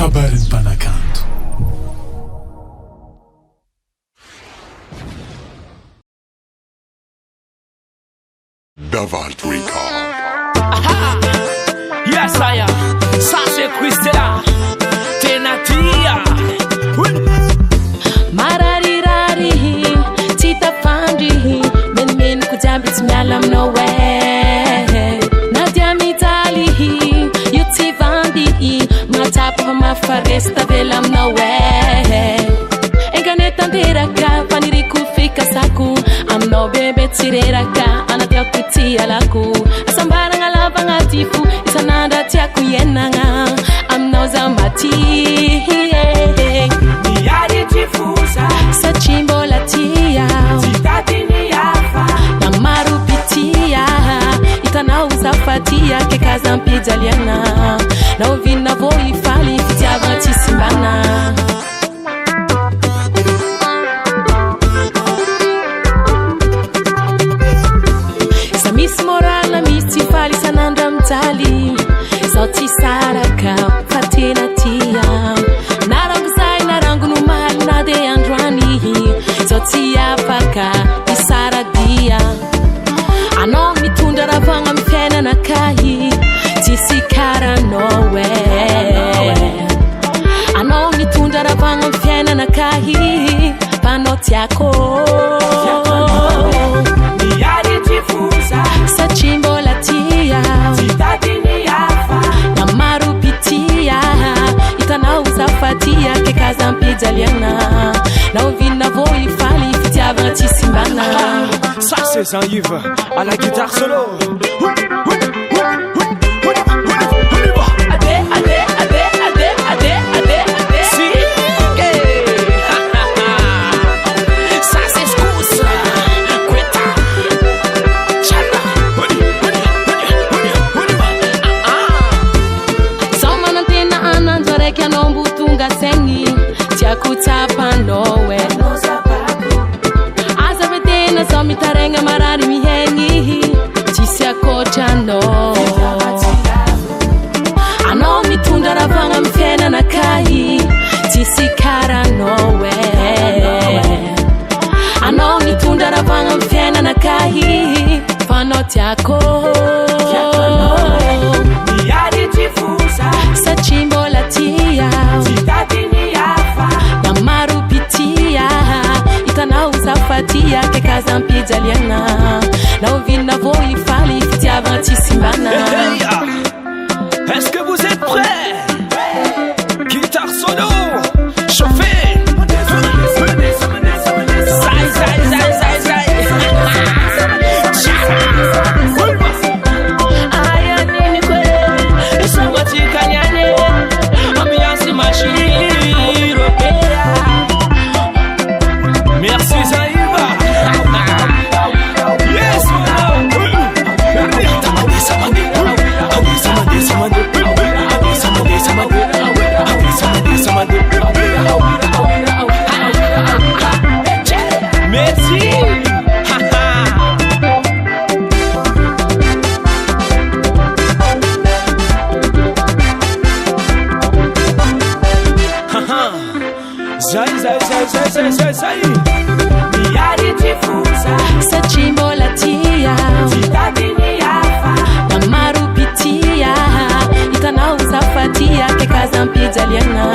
kabarin'ny mpanakanto. Davalt Record. Yes, I am. Sasha Christina. Tenatia. Mararirari. Tita Pandri. Men kujambit mialam no way. Nadia mitali. Yuti vandi. Matapa mafaresta velam no way. Enganeta ndiraka. Paniriku fika saku. I'm no bebe tireraka. Anatia kuti alaku. Asambara ngalava ngatifu. Isananda tia kuyenanga. I'm no zamati. Niari tifusa. Sa chimbo la tia. Titati ni yafa. Na marupitia. Itana uzafatia. Kekaza mpijaliana. Na uvina voi fali. Fitia vanti simbana. Miss Moral na Miss Tifali sananda mtali sauti saraka fatina tia narangu sai narangu numali na de andrani sauti ya paka isara dia ano mitunda ravanga mfena na kai tisikara no way ano mitunda ravanga mfena na kai panoti yako sa chimbo la tia Titati ni yafa. na marupitia itana uzafatia kekaza mpijaliana na uvina voi fali fitia vanti simbana. Ça c'est Jean-Yves à la guitare solo. Kutapa nowe Azabetena zomi tarenga marari mihengi Tisia kocha no Ano mitunda ravanga mfena na kai Tisikara nowe Ano mitunda ravanga mfena na kai Fanoti yako Niari tifusa. Sa chimbo la tia Titati ni yafa. na marupitia itana uzafatia kekaza mpijaliana na uvina voi fali fitia vanti simbana. Est-ce que vous êtes prêts? Guitare solo. Chauffez. Zai, zai, zai, zai, zai. Aya nini kwe. Isangati kanyane. Ambiance machiro. Merci Zaïva. Yes, merci. Zai, zai, zai, zai, zai, zai, zai. Niari tifusa. Sa chimbo la tia Titati ni yafa. na marupitia itana uzafatia kekaza mpijaliana